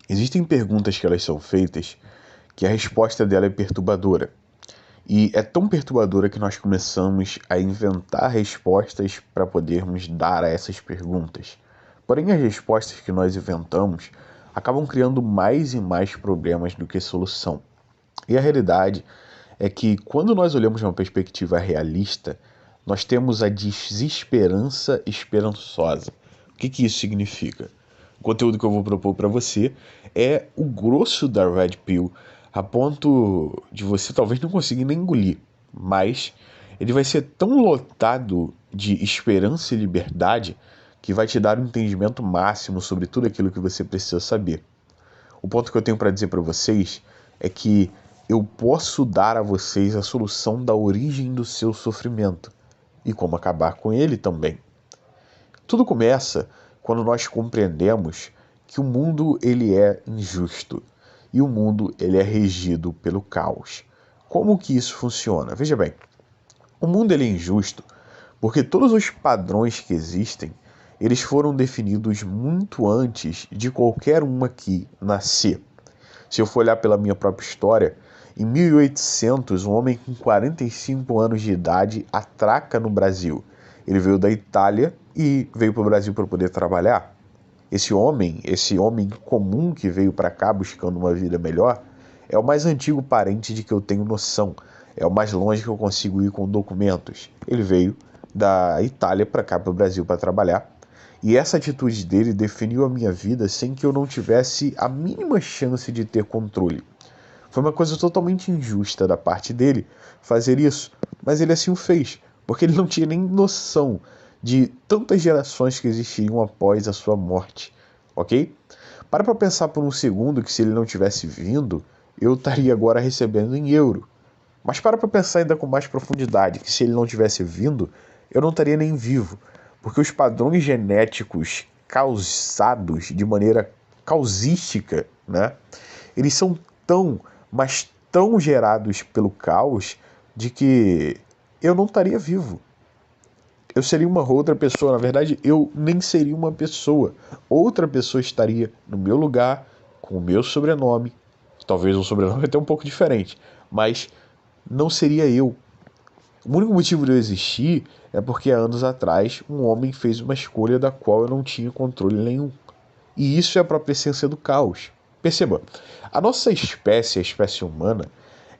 Existem perguntas que elas são feitas que a resposta dela é perturbadora. E é tão perturbadora que nós começamos a inventar respostas para podermos dar a essas perguntas. Porém, as respostas que nós inventamos acabam criando mais e mais problemas do que solução. E a realidade é que quando nós olhamos de uma perspectiva realista, nós temos a desesperança esperançosa. O que isso significa? O conteúdo que eu vou propor para você é o grosso da Red Pill, a ponto de você talvez não conseguir nem engolir, mas ele vai ser tão lotado de esperança e liberdade que vai te dar um entendimento máximo sobre tudo aquilo que você precisa saber. O ponto que eu tenho para dizer para vocês é que eu posso dar a vocês a solução da origem do seu sofrimento e como acabar com ele também. Tudo começa quando nós compreendemos que o mundo ele é injusto e o mundo ele é regido pelo caos. Como que isso funciona? Veja bem, o mundo ele é injusto porque todos os padrões que existem, eles foram definidos muito antes de qualquer um aqui nascer. Se eu for olhar pela minha própria história, em 1800, um homem com 45 anos de idade atraca no Brasil. Ele veio da Itália e veio para o Brasil para poder trabalhar. Esse homem comum que veio para cá buscando uma vida melhor, é o mais antigo parente de que eu tenho noção. É o mais longe que eu consigo ir com documentos. Ele veio da Itália para cá, para o Brasil, para trabalhar. E essa atitude dele definiu a minha vida sem que eu não tivesse a mínima chance de ter controle. Foi uma coisa totalmente injusta da parte dele fazer isso, mas ele assim o fez, porque ele não tinha nem noção de tantas gerações que existiriam após a sua morte, ok? Para pensar por um segundo que se ele não tivesse vindo, eu estaria agora recebendo em euro. Mas para pensar ainda com mais profundidade que se ele não tivesse vindo, eu não estaria nem vivo, porque os padrões genéticos causados de maneira causística, né? Eles são mas tão gerados pelo caos de que eu não estaria vivo. Eu seria uma outra pessoa, na verdade, eu nem seria uma pessoa. Outra pessoa estaria no meu lugar, com o meu sobrenome, talvez um sobrenome até um pouco diferente, mas não seria eu. O único motivo de eu existir é porque há anos atrás um homem fez uma escolha da qual eu não tinha controle nenhum. E isso é a própria essência do caos. Perceba, a nossa espécie, a espécie humana,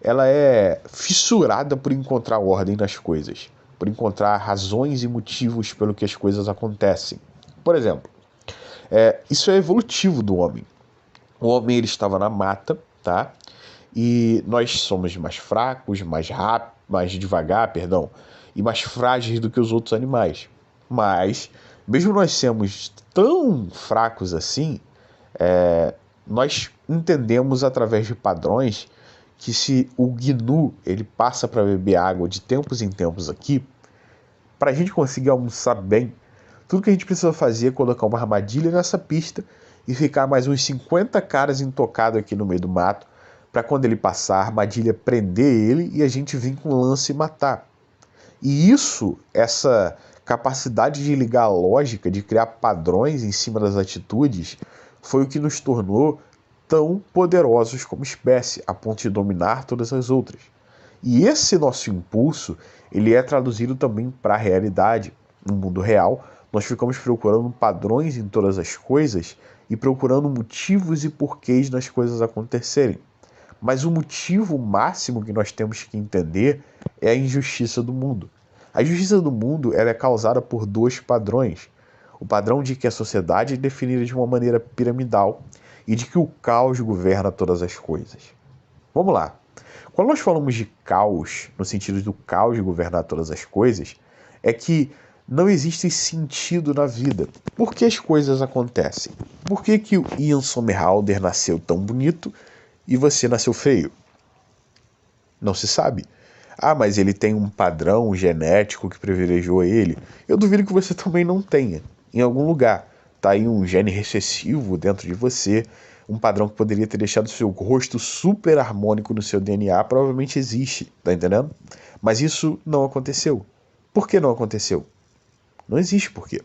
ela é fissurada por encontrar ordem nas coisas, por encontrar razões e motivos pelo que as coisas acontecem. Por exemplo, isso é evolutivo do homem. O homem ele estava na mata, tá? E nós somos mais fracos, mais rápidos, mais devagar, perdão, e mais frágeis do que os outros animais. Mas, mesmo nós sermos tão fracos assim, nós entendemos através de padrões que se o gnu ele passa para beber água de tempos em tempos aqui, para a gente conseguir almoçar bem, tudo que a gente precisa fazer é colocar uma armadilha nessa pista e ficar mais uns 50 caras intocados aqui no meio do mato, para quando ele passar, a armadilha prender ele e a gente vir com lance e matar. E isso, essa capacidade de ligar a lógica, de criar padrões em cima das atitudes, foi o que nos tornou tão poderosos como espécie, a ponto de dominar todas as outras. E esse nosso impulso, ele é traduzido também para a realidade. No mundo real, nós ficamos procurando padrões em todas as coisas e procurando motivos e porquês das coisas acontecerem. Mas o motivo máximo que nós temos que entender é a injustiça do mundo. A injustiça do mundo ela é causada por dois padrões. O padrão de que a sociedade é definida de uma maneira piramidal e de que o caos governa todas as coisas. Vamos lá. Quando nós falamos de caos, no sentido do caos governar todas as coisas, é que não existe sentido na vida. Por que as coisas acontecem? Por que o Ian Somerhalder nasceu tão bonito e você nasceu feio? Não se sabe. Ah, mas ele tem um padrão genético que privilegiou ele. Eu duvido que você também não tenha. Em algum lugar. Tá aí um gene recessivo dentro de você, um padrão que poderia ter deixado seu rosto super harmônico no seu DNA, provavelmente existe, tá entendendo? Mas isso não aconteceu. Por que não aconteceu? Não existe porquê.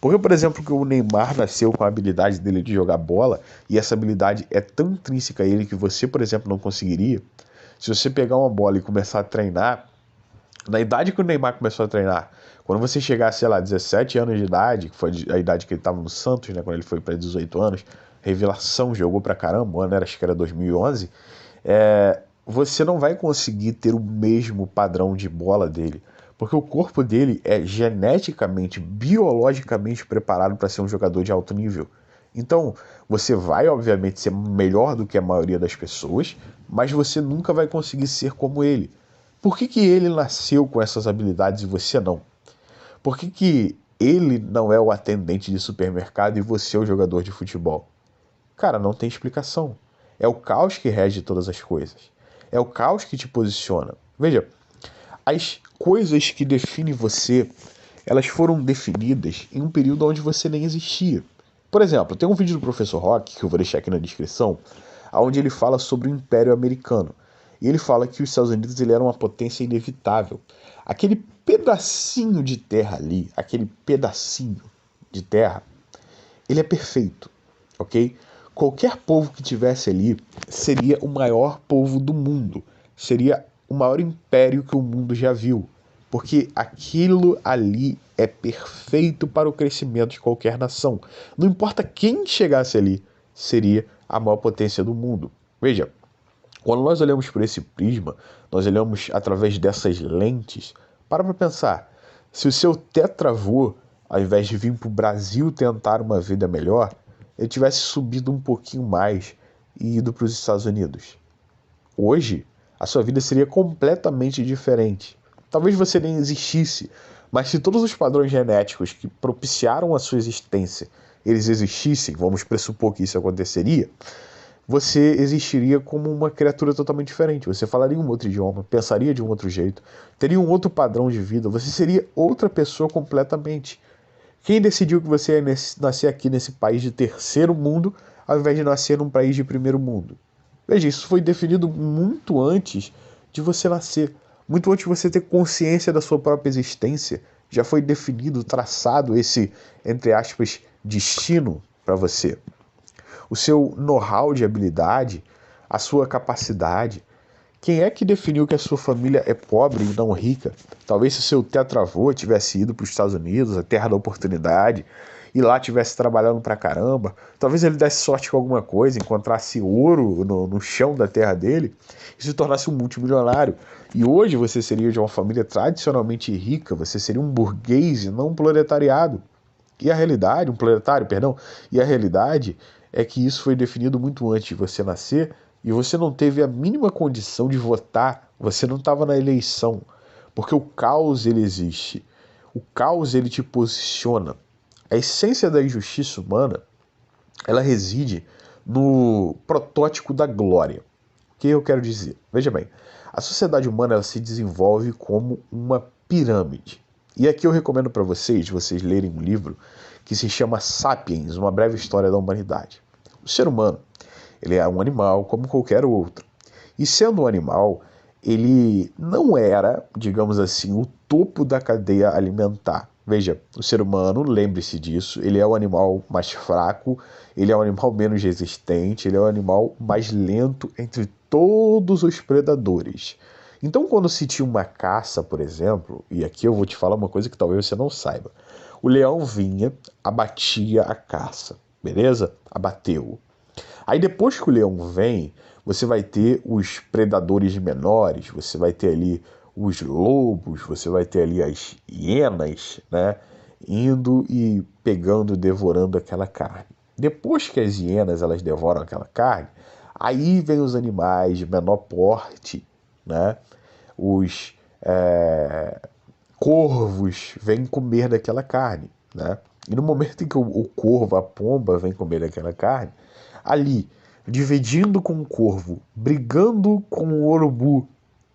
Porque, por exemplo, que o Neymar nasceu com a habilidade dele de jogar bola, e essa habilidade é tão intrínseca a ele que você, por exemplo, não conseguiria. Se você pegar uma bola e começar a treinar, na idade que o Neymar começou a treinar, quando você chegar, sei lá, 17 anos de idade, que foi a idade que ele estava no Santos, né, quando ele foi para 18 anos, revelação, jogou pra caramba, o ano era, acho que era 2011, você não vai conseguir ter o mesmo padrão de bola dele, porque o corpo dele é geneticamente, biologicamente preparado para ser um jogador de alto nível. Então, você vai, obviamente, ser melhor do que a maioria das pessoas, mas você nunca vai conseguir ser como ele. Por que que ele nasceu com essas habilidades e você não? Por que que ele não é o atendente de supermercado e você é o jogador de futebol? Cara, não tem explicação. É o caos que rege todas as coisas. É o caos que te posiciona. Veja, as coisas que definem você, elas foram definidas em um período onde você nem existia. Por exemplo, tem um vídeo do Professor Rock, que eu vou deixar aqui na descrição, onde ele fala sobre o Império Americano. E ele fala que os Estados Unidos ele era uma potência inevitável. Aquele pedacinho de terra ali, aquele pedacinho de terra, ele é perfeito, ok? Qualquer povo que tivesse ali seria o maior povo do mundo, seria o maior império que o mundo já viu, porque aquilo ali é perfeito para o crescimento de qualquer nação. Não importa quem chegasse ali, seria a maior potência do mundo. Veja, quando nós olhamos por esse prisma, nós olhamos através dessas lentes, para pensar, se o seu tetravô, ao invés de vir para o Brasil tentar uma vida melhor, ele tivesse subido um pouquinho mais e ido para os Estados Unidos. Hoje, a sua vida seria completamente diferente. Talvez você nem existisse, mas se todos os padrões genéticos que propiciaram a sua existência, eles existissem, vamos pressupor que isso aconteceria, você existiria como uma criatura totalmente diferente. Você falaria um outro idioma, pensaria de um outro jeito, teria um outro padrão de vida, você seria outra pessoa completamente. Quem decidiu que você ia nascer aqui nesse país de terceiro mundo, ao invés de nascer num país de primeiro mundo? Veja, isso foi definido muito antes de você nascer, muito antes de você ter consciência da sua própria existência. Já foi definido, traçado esse, entre aspas, destino para você. O seu know-how de habilidade, a sua capacidade. Quem é que definiu que a sua família é pobre e não rica? Talvez se o seu tetravô tivesse ido para os Estados Unidos, a terra da oportunidade, e lá tivesse trabalhando pra caramba, talvez ele desse sorte com alguma coisa, encontrasse ouro no chão da terra dele e se tornasse um multimilionário. E hoje você seria de uma família tradicionalmente rica, você seria um burguês e não um proletariado. E a realidade, um proletário, perdão, e a realidade é que isso foi definido muito antes de você nascer e você não teve a mínima condição de votar, você não estava na eleição, porque o caos ele existe, o caos ele te posiciona. A essência da injustiça humana, ela reside no protótipo da glória. O que eu quero dizer? Veja bem, a sociedade humana ela se desenvolve como uma pirâmide. E aqui eu recomendo para vocês lerem um livro que se chama Sapiens, uma breve história da humanidade. O ser humano, ele é um animal como qualquer outro. E sendo um animal, ele não era, digamos assim, o topo da cadeia alimentar. Veja, o ser humano, lembre-se disso, ele é o animal mais fraco, ele é o animal menos resistente, ele é o animal mais lento entre todos os predadores. Então, quando se tinha uma caça, por exemplo, e aqui eu vou te falar uma coisa que talvez você não saiba, o leão vinha, abatia a caça, beleza? Abateu. Aí depois que o leão vem, você vai ter os predadores menores, você vai ter ali os lobos, você vai ter ali as hienas, né? Indo e pegando, devorando aquela carne. Depois que as hienas elas devoram aquela carne, aí vem os animais de menor porte, né? Os corvos vêm comer daquela carne, né? E no momento em que o corvo, a pomba, vem comer daquela carne, ali, dividindo com o corvo, brigando com o urubu,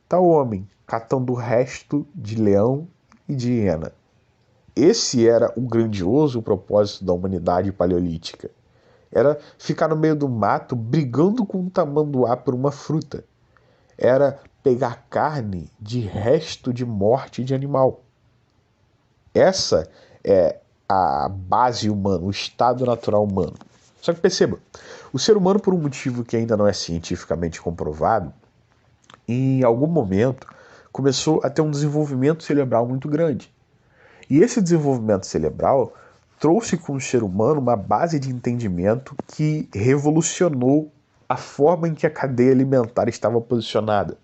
tá o homem catando o resto de leão e de hiena. Esse era o grandioso propósito da humanidade paleolítica. Era ficar no meio do mato brigando com um tamanduá por uma fruta. Era pegar carne de resto de morte de animal. Essa é a base humana, o estado natural humano. Só que perceba, o ser humano, por um motivo que ainda não é cientificamente comprovado, em algum momento começou a ter um desenvolvimento cerebral muito grande. E esse desenvolvimento cerebral trouxe com o ser humano uma base de entendimento que revolucionou a forma em que a cadeia alimentar estava posicionada.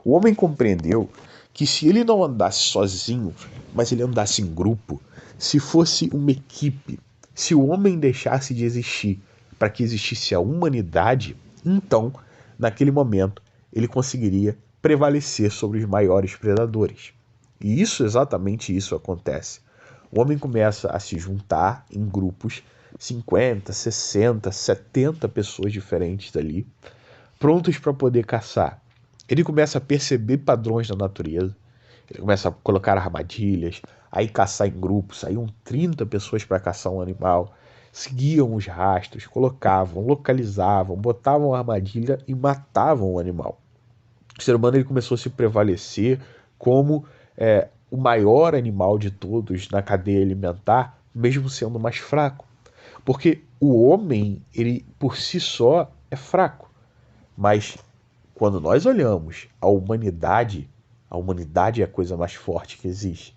O homem compreendeu que se ele não andasse sozinho, mas ele andasse em grupo, se fosse uma equipe, se o homem deixasse de existir para que existisse a humanidade, então, naquele momento, ele conseguiria prevalecer sobre os maiores predadores. E exatamente isso acontece. O homem começa a se juntar em grupos, 50, 60, 70 pessoas diferentes ali, prontos para poder caçar. Ele começa a perceber padrões na natureza, ele começa a colocar armadilhas, aí caçar em grupos, saíam 30 pessoas para caçar um animal, seguiam os rastros, colocavam, localizavam, botavam armadilha e matavam o animal. O ser humano ele começou a se prevalecer como o maior animal de todos na cadeia alimentar, mesmo sendo mais fraco. Porque o homem, ele por si só é fraco, mas quando nós olhamos a humanidade é a coisa mais forte que existe.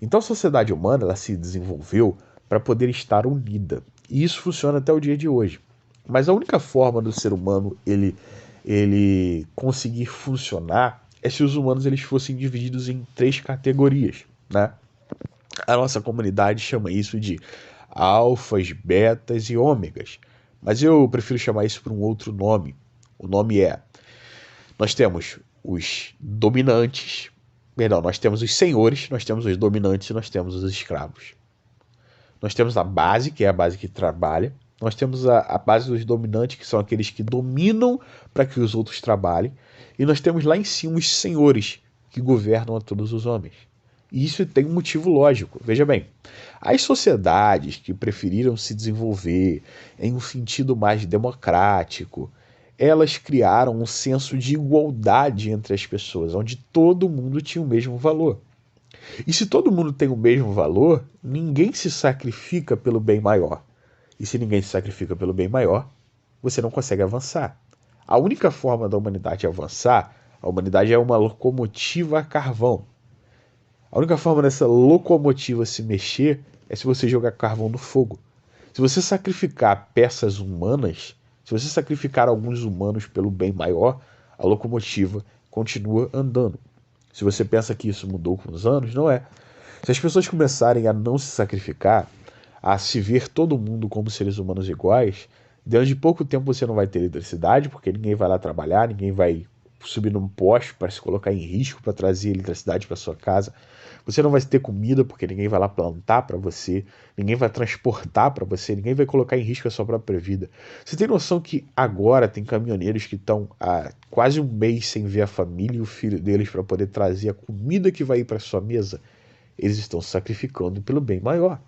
Então a sociedade humana ela se desenvolveu para poder estar unida. E isso funciona até o dia de hoje. Mas a única forma do ser humano ele conseguir funcionar é se os humanos eles fossem divididos em 3 categorias, né? A nossa comunidade chama isso de alfas, betas e ômegas. Mas eu prefiro chamar isso por um outro nome. O nome nós temos os dominantes, perdão, nós temos os senhores, nós temos os dominantes e nós temos os escravos. Nós temos a base, que é a base que trabalha. Nós temos a base dos dominantes, que são aqueles que dominam para que os outros trabalhem. E nós temos lá em cima os senhores, que governam a todos os homens. E isso tem um motivo lógico. Veja bem, as sociedades que preferiram se desenvolver em um sentido mais democrático, elas criaram um senso de igualdade entre as pessoas, onde todo mundo tinha o mesmo valor. E se todo mundo tem o mesmo valor, ninguém se sacrifica pelo bem maior. E se ninguém se sacrifica pelo bem maior, você não consegue avançar. A única forma da humanidade avançar, a humanidade é uma locomotiva a carvão. A única forma dessa locomotiva se mexer é se você jogar carvão no fogo. Se você sacrificar peças humanas, se você sacrificar alguns humanos pelo bem maior, a locomotiva continua andando. Se você pensa que isso mudou com os anos, não é. Se as pessoas começarem a não se sacrificar, a se ver todo mundo como seres humanos iguais, dentro de pouco tempo você não vai ter eletricidade, porque ninguém vai lá trabalhar, ninguém vai subir num poste para se colocar em risco para trazer eletricidade para sua casa. Você não vai ter comida porque ninguém vai lá plantar para você, ninguém vai transportar para você, ninguém vai colocar em risco a sua própria vida. Você tem noção que agora tem caminhoneiros que estão há quase um mês sem ver a família e o filho deles para poder trazer a comida que vai ir para sua mesa? Eles estão se sacrificando pelo bem maior.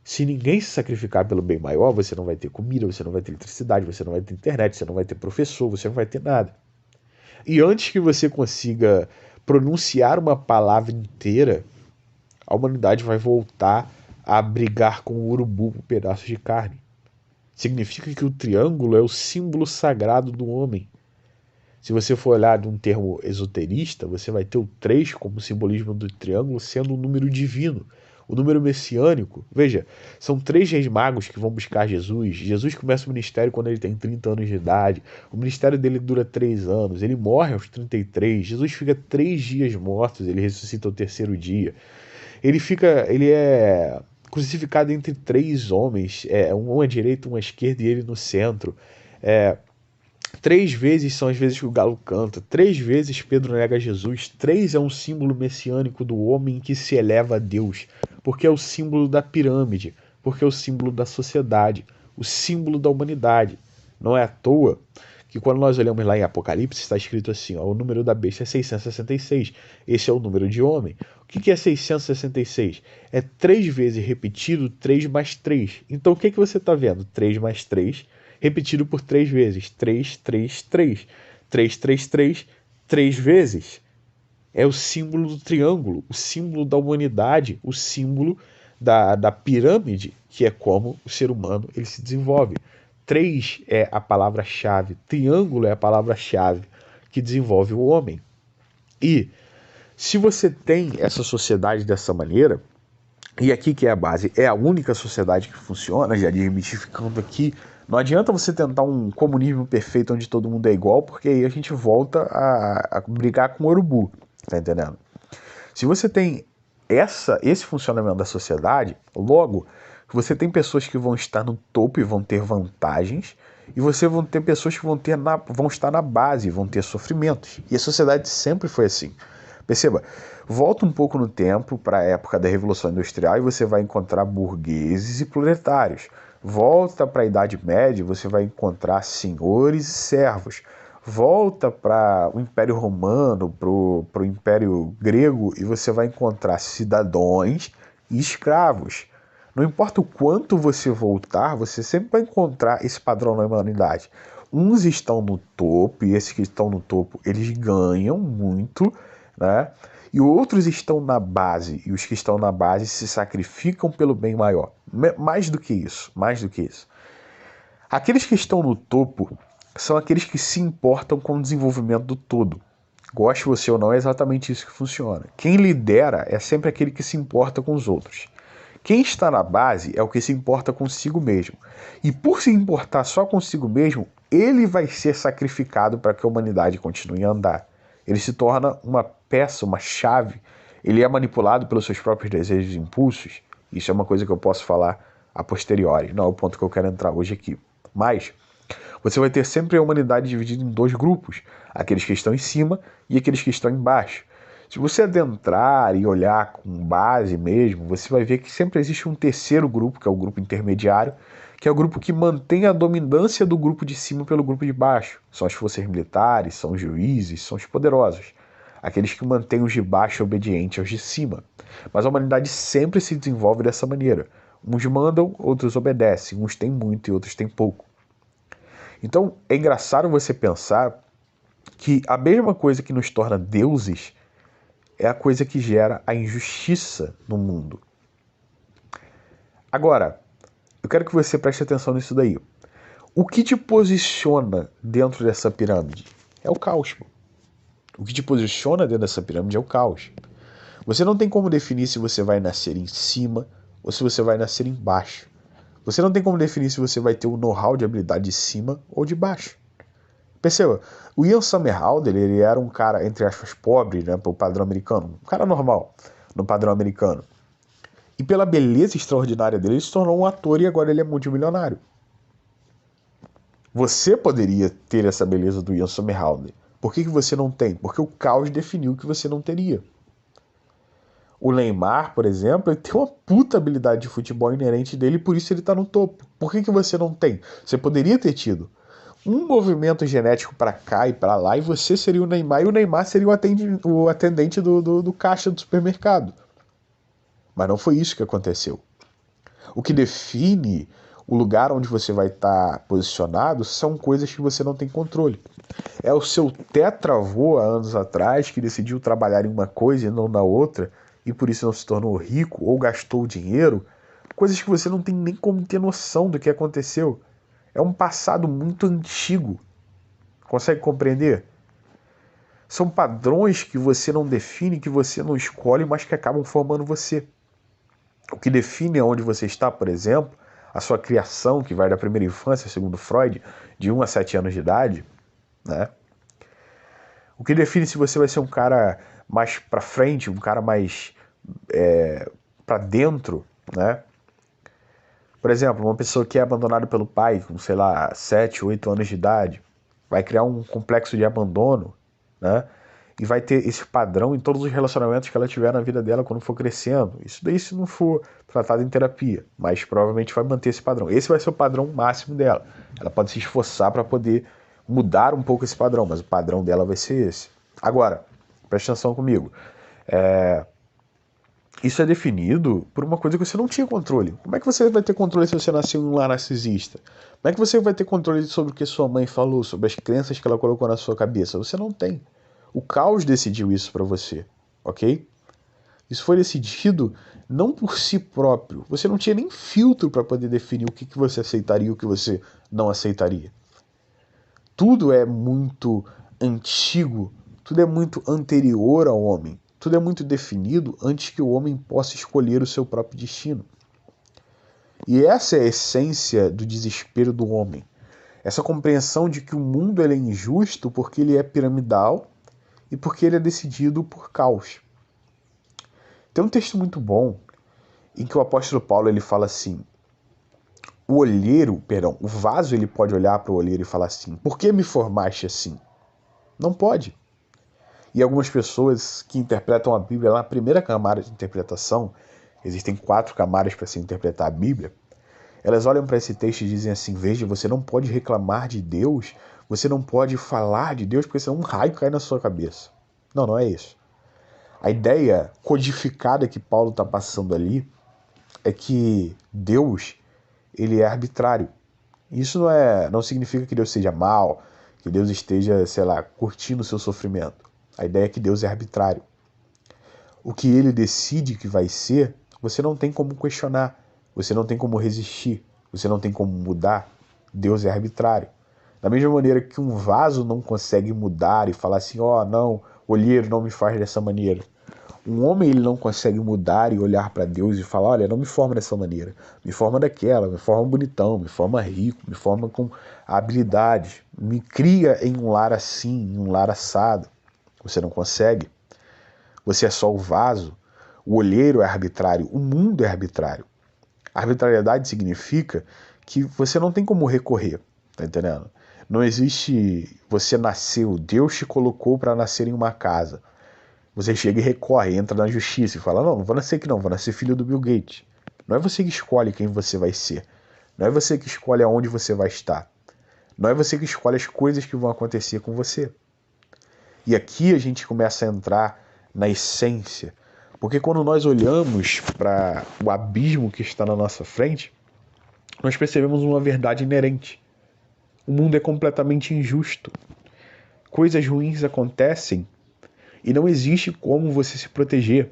Se ninguém se sacrificar pelo bem maior, você não vai ter comida, você não vai ter eletricidade, você não vai ter internet, você não vai ter professor, você não vai ter nada. E antes que você consiga pronunciar uma palavra inteira, a humanidade vai voltar a brigar com o urubu por pedaços de carne. Significa que o triângulo é o símbolo sagrado do homem. Se você for olhar de um termo esoterista, você vai ter o 3 como simbolismo do triângulo sendo um número divino. O número messiânico, veja, são 3 reis magos que vão buscar Jesus. Jesus começa o ministério quando ele tem 30 anos de idade. O ministério dele dura 3 anos. Ele morre aos 33. Jesus fica 3 dias mortos. Ele ressuscita ao 3º dia. Ele é crucificado entre 3 homens. Um à direita, um à esquerda e ele no centro. 3 vezes são as vezes que o galo canta. 3 vezes Pedro nega Jesus. 3 é um símbolo messiânico do homem que se eleva a Deus. Porque é o símbolo da pirâmide. Porque é o símbolo da sociedade. O símbolo da humanidade. Não é à toa que quando nós olhamos lá em Apocalipse está escrito assim, ó, o número da besta é 666. Esse é o número de homem. O que é 666? É 3 vezes repetido, 3 mais 3. Então o que você está vendo? 3 mais 3 repetido por 3 vezes. 3, 3, 3. 3, 3, 3, 3 vezes. É o símbolo do triângulo, o símbolo da humanidade, o símbolo da pirâmide, que é como o ser humano ele se desenvolve. 3 é a palavra-chave, triângulo é a palavra-chave que desenvolve o homem. E se você tem essa sociedade dessa maneira, e aqui que é a base, é a única sociedade que funciona, já desmistificando aqui, não adianta você tentar um comunismo perfeito onde todo mundo é igual, porque aí a gente volta a brigar com o urubu, tá entendendo? Se você tem esse funcionamento da sociedade, logo, você tem pessoas que vão estar no topo e vão ter vantagens, e você vão ter pessoas que vão estar na base, vão ter sofrimentos. E a sociedade sempre foi assim. Perceba, volta um pouco no tempo para a época da Revolução Industrial e você vai encontrar burgueses e proletários. Volta para a Idade Média, você vai encontrar senhores e servos. Volta para o Império Romano, para o Império Grego, e você vai encontrar cidadãos e escravos. Não importa o quanto você voltar, você sempre vai encontrar esse padrão na humanidade. Uns estão no topo, e esses que estão no topo, eles ganham muito, né? E outros estão na base, e os que estão na base se sacrificam pelo bem maior. Mais do que isso, mais do que isso. Aqueles que estão no topo são aqueles que se importam com o desenvolvimento do todo. Goste você ou não, é exatamente isso que funciona. Quem lidera é sempre aquele que se importa com os outros. Quem está na base é o que se importa consigo mesmo. E por se importar só consigo mesmo, ele vai ser sacrificado para que a humanidade continue a andar. Ele se torna uma peça, uma chave. Ele é manipulado pelos seus próprios desejos e impulsos. Isso é uma coisa que eu posso falar a posteriori. Não é o ponto que eu quero entrar hoje aqui. Mas você vai ter sempre a humanidade dividida em 2 grupos. Aqueles que estão em cima e aqueles que estão embaixo. Se você adentrar e olhar com base mesmo, você vai ver que sempre existe um terceiro grupo, que é o grupo intermediário, que é o grupo que mantém a dominância do grupo de cima pelo grupo de baixo. São as forças militares, são os juízes, são os poderosos. Aqueles que mantêm os de baixo obedientes aos de cima. Mas a humanidade sempre se desenvolve dessa maneira. Uns mandam, outros obedecem. Uns têm muito e outros têm pouco. Então é engraçado você pensar que a mesma coisa que nos torna deuses é a coisa que gera a injustiça no mundo. Agora, eu quero que você preste atenção nisso daí. O que te posiciona dentro dessa pirâmide? É o caos. O que te posiciona dentro dessa pirâmide é o caos. Você não tem como definir se você vai nascer em cima ou se você vai nascer embaixo. Você não tem como definir se você vai ter o know-how de habilidade de cima ou de baixo. Perceba, o Ian Somerhalder, ele era um cara, entre aspas, pobre, né, pelo padrão americano. Um cara normal, no padrão americano. E pela beleza extraordinária dele, ele se tornou um ator e agora ele é multimilionário. Você poderia ter essa beleza do Ian Somerhalder. Por que você não tem? Porque o caos definiu que você não teria. O Neymar, por exemplo, ele tem uma puta habilidade de futebol inerente dele e por isso ele está no topo. Por que você não tem? Você poderia ter tido um movimento genético para cá e para lá e você seria o Neymar e o Neymar seria o atendente do caixa do supermercado. Mas não foi isso que aconteceu. O que define o lugar onde você vai estar posicionado são coisas que você não tem controle. É o seu tetravô há anos atrás que decidiu trabalhar em uma coisa e não na outra e por isso não se tornou rico ou gastou dinheiro, coisas que você não tem nem como ter noção do que aconteceu. É um passado muito antigo. Consegue compreender? São padrões que você não define, que você não escolhe, mas que acabam formando você. O que define aonde você está, por exemplo, a sua criação, que vai da primeira infância, segundo Freud, de 1 a 7 anos de idade, né? O que define se você vai ser um cara mais para frente, um cara mais para dentro, né? Por exemplo, uma pessoa que é abandonada pelo pai com, sei lá, 7, 8 anos de idade, vai criar um complexo de abandono, né? E vai ter esse padrão em todos os relacionamentos que ela tiver na vida dela quando for crescendo. Isso daí se não for tratado em terapia, mas provavelmente vai manter esse padrão. Esse vai ser o padrão máximo dela. Ela pode se esforçar para poder mudar um pouco esse padrão, mas o padrão dela vai ser esse. Agora, preste atenção comigo. Isso é definido por uma coisa que você não tinha controle. Como é que você vai ter controle se você nasceu em um lar narcisista? Como é que você vai ter controle sobre o que sua mãe falou, sobre as crenças que ela colocou na sua cabeça? Você não tem. O caos decidiu isso para você, ok? Isso foi decidido não por si próprio. Você não tinha nem filtro para poder definir o que você aceitaria e o que você não aceitaria. Tudo é muito antigo, tudo é muito anterior ao homem, tudo é muito definido antes que o homem possa escolher o seu próprio destino. E essa é a essência do desespero do homem. Essa compreensão de que o mundo ele é injusto porque ele é piramidal e porque ele é decidido por caos. Tem um texto muito bom em que o apóstolo Paulo ele fala assim: o vaso ele pode olhar para o olheiro e falar assim: por que me formaste assim? Não pode. E algumas pessoas que interpretam a Bíblia na primeira camada de interpretação, existem 4 camadas para se interpretar a Bíblia, elas olham para esse texto e dizem assim: veja, você não pode reclamar de Deus, você não pode falar de Deus, porque senão um raio cai na sua cabeça. Não, não é isso. A ideia codificada que Paulo está passando ali é que Deus ele é arbitrário. Isso não significa que Deus seja mal, que Deus esteja, sei lá, curtindo o seu sofrimento. A ideia é que Deus é arbitrário. O que ele decide que vai ser, você não tem como questionar, você não tem como resistir, você não tem como mudar. Deus é arbitrário. Da mesma maneira que um vaso não consegue mudar e falar assim: ó, não, olheiro, não me faz dessa maneira. Um homem ele não consegue mudar e olhar para Deus e falar: olha, não me forma dessa maneira, me forma daquela, me forma bonitão, me forma rico, me forma com habilidade, me cria em um lar assim, em um lar assado. Você não consegue. Você é só o vaso. O olheiro é arbitrário, o mundo é arbitrário. A arbitrariedade significa que você não tem como recorrer, tá entendendo? Não existe você nasceu, Deus te colocou para nascer em uma casa. Você chega e recorre, entra na justiça e fala: não vou nascer aqui não, vou nascer filho do Bill Gates. Não é você que escolhe quem você vai ser. Não é você que escolhe aonde você vai estar. Não é você que escolhe as coisas que vão acontecer com você. E aqui a gente começa a entrar na essência. Porque quando nós olhamos para o abismo que está na nossa frente, nós percebemos uma verdade inerente. O mundo é completamente injusto. Coisas ruins acontecem e não existe como você se proteger.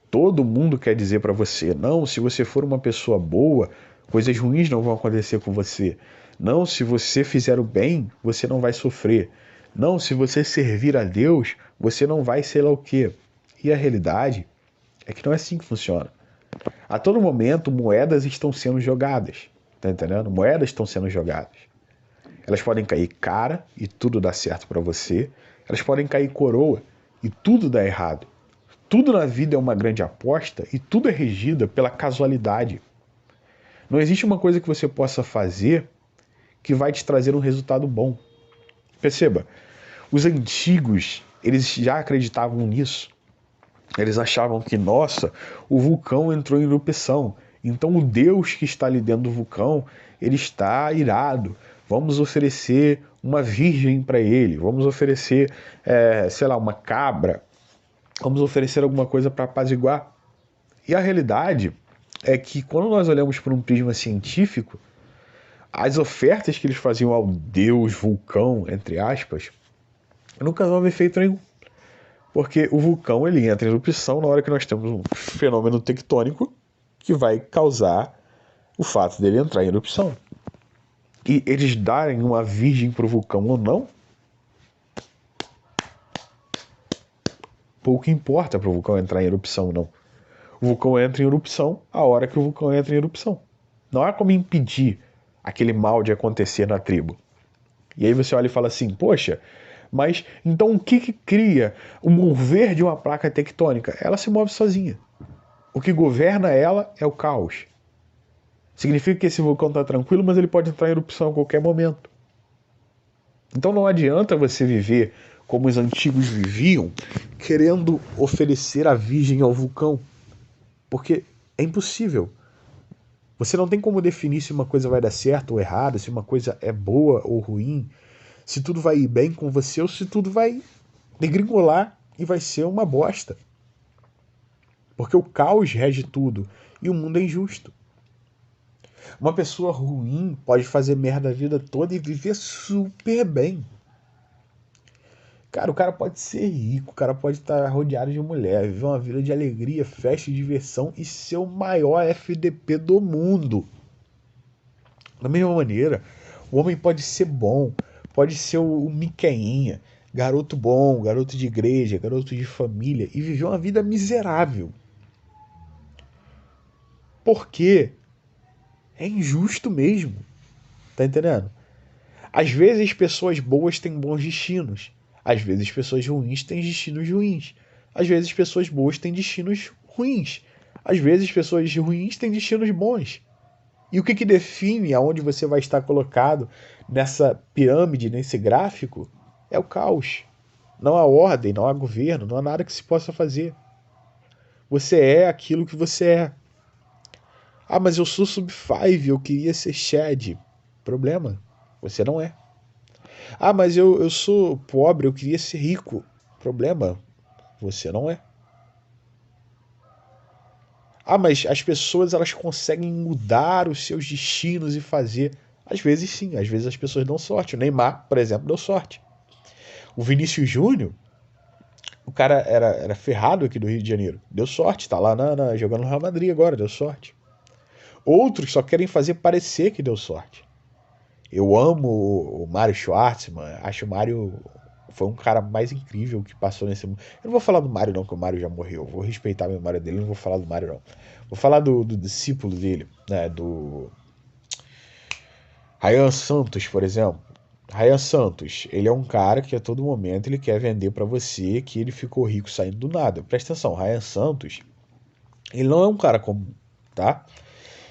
Todo mundo quer dizer para você: não, se você for uma pessoa boa, coisas ruins não vão acontecer com você. Não, se você fizer o bem, você não vai sofrer. Não, se você servir a Deus, você não vai sei lá o quê. E a realidade é que não é assim que funciona. A todo momento, moedas estão sendo jogadas. Tá entendendo? Moedas estão sendo jogadas. Elas podem cair cara e tudo dá certo para você. Elas podem cair coroa e tudo dá errado. Tudo na vida é uma grande aposta e tudo é regido pela casualidade. Não existe uma coisa que você possa fazer que vai te trazer um resultado bom. Perceba, os antigos, eles já acreditavam nisso. Eles achavam que, nossa, o vulcão entrou em erupção. Então o Deus que está ali dentro do vulcão, ele está irado. Vamos oferecer uma virgem para ele. Vamos oferecer, sei lá, uma cabra. Vamos oferecer alguma coisa para apaziguar. E a realidade é que quando nós olhamos por um prisma científico, as ofertas que eles faziam ao Deus vulcão, entre aspas, não causavam efeito nenhum. Porque o vulcão ele entra em erupção na hora que nós temos um fenômeno tectônico que vai causar o fato dele entrar em erupção. E eles darem uma virgem para o vulcão ou não, pouco importa para o vulcão entrar em erupção ou não. O vulcão entra em erupção a hora que o vulcão entra em erupção. Não há como impedir aquele mal de acontecer na tribo. E aí você olha e fala assim: poxa, mas então o que cria o mover de uma placa tectônica? Ela se move sozinha. O que governa ela é o caos. Significa que esse vulcão está tranquilo, mas ele pode entrar em erupção a qualquer momento. Então não adianta você viver como os antigos viviam, querendo oferecer a virgem ao vulcão. Porque é impossível. Você não tem como definir se uma coisa vai dar certo ou errado, se uma coisa é boa ou ruim, se tudo vai ir bem com você ou se tudo vai degringolar e vai ser uma bosta. Porque o caos rege tudo e o mundo é injusto. Uma pessoa ruim pode fazer merda a vida toda e viver super bem. Cara, o cara pode ser rico, o cara pode estar rodeado de mulher, viver uma vida de alegria, festa e diversão e ser o maior FDP do mundo. Da mesma maneira, o homem pode ser bom, pode ser o Miqueinha, garoto bom, garoto de igreja, garoto de família e viver uma vida miserável. Porque é injusto mesmo, tá entendendo? Às vezes pessoas boas têm bons destinos, às vezes pessoas ruins têm destinos ruins, às vezes pessoas boas têm destinos ruins, às vezes pessoas ruins têm destinos bons. E o que define aonde você vai estar colocado nessa pirâmide, nesse gráfico, é o caos. Não há ordem, não há governo, não há nada que se possa fazer. Você é aquilo que você é. Ah, mas eu sou sub-5, eu queria ser Shed. Problema, você não é. Ah, mas eu sou pobre, eu queria ser rico. Problema, você não é. Ah, mas as pessoas elas conseguem mudar os seus destinos e fazer. Às vezes sim, às vezes as pessoas dão sorte. O Neymar, por exemplo, deu sorte. O Vinícius Júnior, o cara era ferrado aqui do Rio de Janeiro. Deu sorte, tá lá jogando no Real Madrid agora, deu sorte. Outros só querem fazer parecer que deu sorte. Eu amo o Mário Schwartzman, acho o Mário foi um cara mais incrível que passou nesse mundo. Eu não vou falar do Mário não, que o Mário já morreu. Vou respeitar a memória dele, não vou falar do Mário não. Vou falar do discípulo dele, né, do Ryan Santos, por exemplo. Ryan Santos, ele é um cara que a todo momento ele quer vender pra você que ele ficou rico saindo do nada. Presta atenção, Ryan Santos, ele não é um cara comum, tá?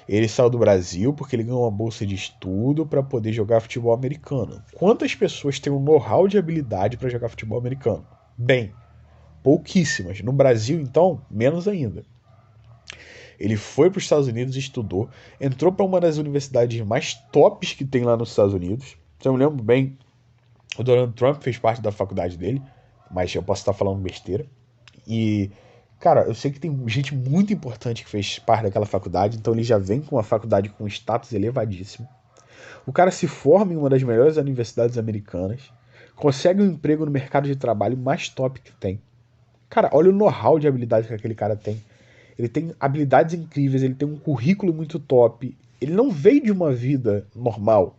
Ele saiu do Brasil porque ele ganhou uma bolsa de estudo para poder jogar futebol americano. Quantas pessoas têm um know-how de habilidade para jogar futebol americano? Bem, pouquíssimas. No Brasil, então, menos ainda. Ele foi para os Estados Unidos, estudou, entrou para uma das universidades mais tops que tem lá nos Estados Unidos. Se eu me lembro bem, o Donald Trump fez parte da faculdade dele, mas eu posso estar falando besteira. E, cara, eu sei que tem gente muito importante que fez parte daquela faculdade, então ele já vem com uma faculdade com status elevadíssimo. O cara se forma em uma das melhores universidades americanas, consegue um emprego no mercado de trabalho mais top que tem. Cara, olha o know-how de habilidade que aquele cara tem. Ele tem habilidades incríveis, ele tem um currículo muito top. Ele não veio de uma vida normal.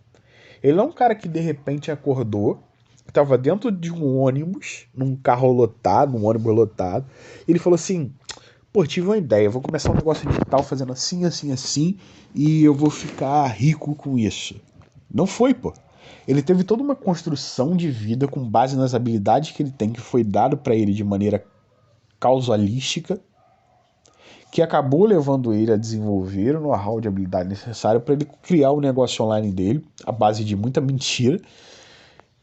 Ele não é um cara que de repente acordou, estava dentro de um ônibus, num carro lotado, num ônibus lotado. E ele falou assim: pô, tive uma ideia, eu vou começar um negócio digital fazendo assim, assim, assim, e eu vou ficar rico com isso. Não foi, pô. Ele teve toda uma construção de vida com base nas habilidades que ele tem, que foi dado para ele de maneira causalística, que acabou levando ele a desenvolver o know-how de habilidade necessário para ele criar o negócio online dele, à base de muita mentira,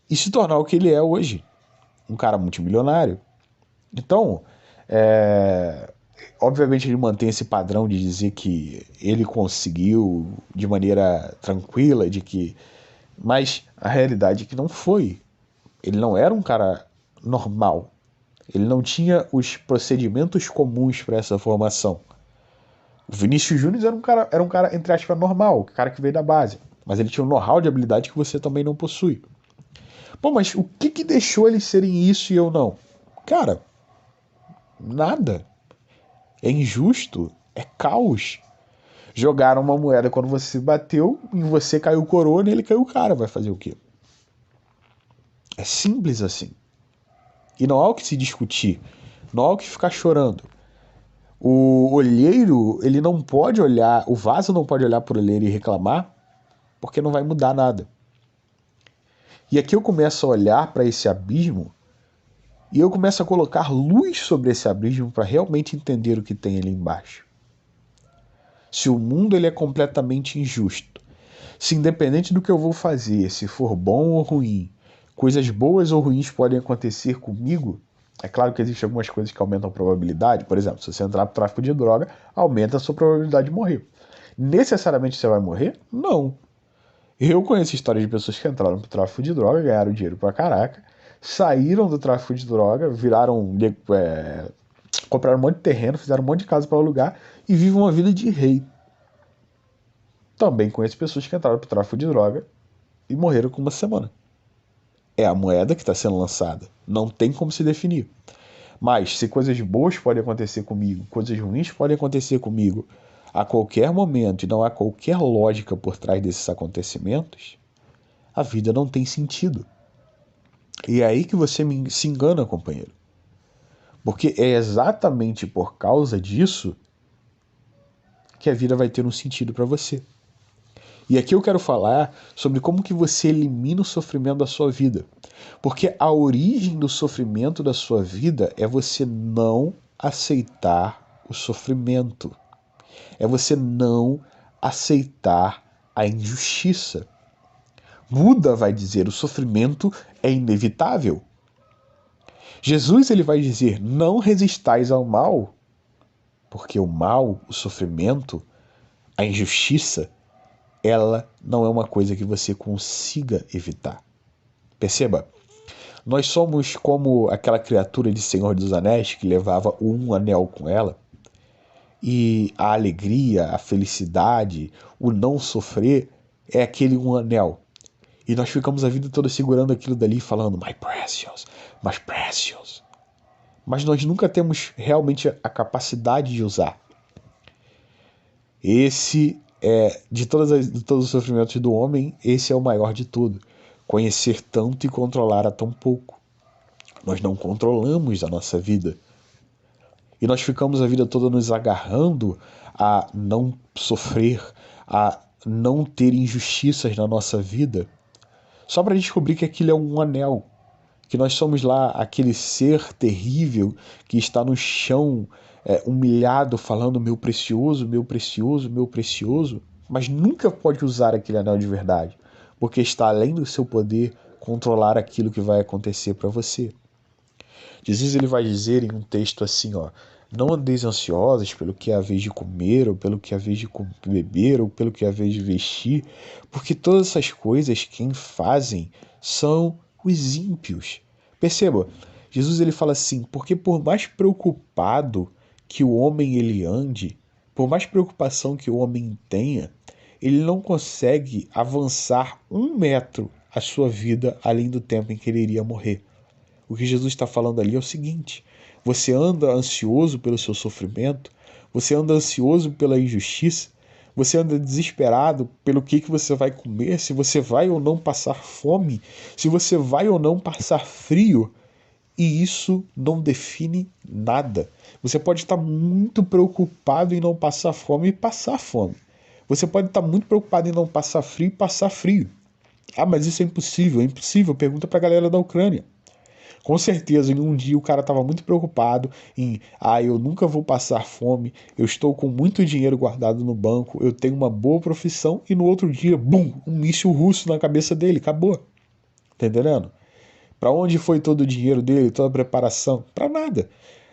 e se tornar o que ele é hoje, um cara multimilionário. Então, obviamente ele mantém esse padrão de dizer que ele conseguiu de maneira tranquila, mas a realidade é que não foi. Ele não era um cara normal. Ele não tinha os procedimentos comuns para essa formação. O Vinícius Júnior era um cara, entre aspas, normal, um cara que veio da base. Mas ele tinha um know-how de habilidade que você também não possui. Pô, mas o que deixou eles serem isso e eu não? Cara, nada. É injusto, é caos. Jogaram uma moeda quando você bateu, em você caiu coroa, nele caiu o cara. Vai fazer o quê? É simples assim. E não há o que se discutir. Não há o que ficar chorando. O olheiro, ele não pode olhar, o vaso não pode olhar para o olheiro e reclamar, porque não vai mudar nada. E aqui eu começo a olhar para esse abismo e eu começo a colocar luz sobre esse abismo para realmente entender o que tem ali embaixo. Se o mundo ele é completamente injusto, se independente do que eu vou fazer, se for bom ou ruim, coisas boas ou ruins podem acontecer comigo, é claro que existem algumas coisas que aumentam a probabilidade. Por exemplo, se você entrar pro tráfico de droga, aumenta a sua probabilidade de morrer. Necessariamente você vai morrer? Não. Eu conheço histórias de pessoas que entraram pro tráfico de droga, ganharam dinheiro pra caraca, saíram do tráfico de droga, compraram um monte de terreno, fizeram um monte de casa para alugar e vivem uma vida de rei. Também conheço pessoas que entraram pro tráfico de droga e morreram com uma semana. É a moeda que está sendo lançada. Não tem como se definir. Mas se coisas boas podem acontecer comigo, coisas ruins podem acontecer comigo a qualquer momento e não há qualquer lógica por trás desses acontecimentos, a vida não tem sentido. E é aí que você se engana, companheiro. Porque é exatamente por causa disso que a vida vai ter um sentido para você. E aqui eu quero falar sobre como que você elimina o sofrimento da sua vida. Porque a origem do sofrimento da sua vida é você não aceitar o sofrimento. É você não aceitar a injustiça. Buda vai dizer, o sofrimento é inevitável. Jesus ele vai dizer, não resistais ao mal, porque o mal, o sofrimento, a injustiça, ela não é uma coisa que você consiga evitar. Perceba, nós somos como aquela criatura de Senhor dos Anéis que levava um anel com ela, e a alegria, a felicidade, o não sofrer é aquele um anel. E nós ficamos a vida toda segurando aquilo dali, falando, my precious, my precious. Mas nós nunca temos realmente a capacidade de usar. Esse é, de todos os sofrimentos do homem, esse é o maior de tudo. Conhecer tanto e controlar a tão pouco. Nós não controlamos a nossa vida. E nós ficamos a vida toda nos agarrando a não sofrer, a não ter injustiças na nossa vida, só para descobrir que aquilo é um anel, que nós somos lá aquele ser terrível que está no chão, humilhado, falando meu precioso, meu precioso, meu precioso, mas nunca pode usar aquele anel de verdade, porque está além do seu poder controlar aquilo que vai acontecer para você. Jesus ele vai dizer em um texto assim, ó, não andeis ansiosos pelo que é a vez de comer, ou pelo que é a vez de beber, ou pelo que é a vez de vestir, porque todas essas coisas quem fazem são os ímpios. Perceba, Jesus ele fala assim, porque por mais preocupado que o homem ele ande, por mais preocupação que o homem tenha, ele não consegue avançar 1 metro a sua vida além do tempo em que ele iria morrer. O que Jesus está falando ali é o seguinte: você anda ansioso pelo seu sofrimento, você anda ansioso pela injustiça, você anda desesperado pelo que você vai comer, se você vai ou não passar fome, se você vai ou não passar frio, e isso não define nada. Você pode estar muito preocupado em não passar fome e passar fome. Você pode estar muito preocupado em não passar frio e passar frio. Ah, mas isso é impossível. É impossível. Pergunta para a galera da Ucrânia. Com certeza, em um dia o cara estava muito preocupado em, eu nunca vou passar fome, eu estou com muito dinheiro guardado no banco, eu tenho uma boa profissão, e no outro dia, bum, um míssil russo na cabeça dele, acabou. Tá entendendo? Para onde foi todo o dinheiro dele, toda a preparação? Para nada.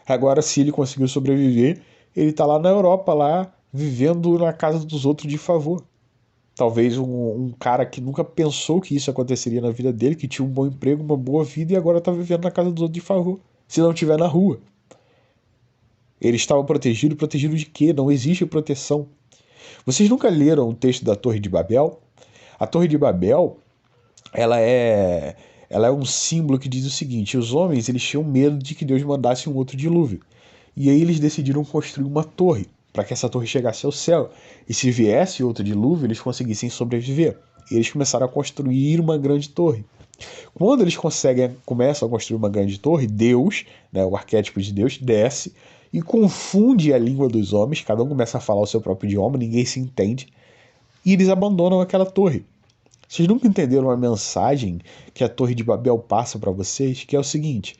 Agora, se ele conseguiu sobreviver, ele tá lá na Europa, lá, vivendo na casa dos outros de favor. Talvez um cara que nunca pensou que isso aconteceria na vida dele, que tinha um bom emprego, uma boa vida e agora está vivendo na casa dos outros de favor. Se não estiver na rua. Ele estava protegido, protegido de quê? Não existe proteção. Vocês nunca leram o texto da Torre de Babel? A Torre de Babel, ela é um símbolo que diz o seguinte: os homens eles tinham medo de que Deus mandasse um outro dilúvio. E aí eles decidiram construir uma torre, para que essa torre chegasse ao céu. E se viesse outro dilúvio, eles conseguissem sobreviver. E eles começaram a construir uma grande torre. Quando eles começam a construir uma grande torre, Deus, né, o arquétipo de Deus, desce e confunde a língua dos homens, cada um começa a falar o seu próprio idioma, ninguém se entende, e eles abandonam aquela torre. Vocês nunca entenderam a mensagem que a Torre de Babel passa para vocês? Que é o seguinte: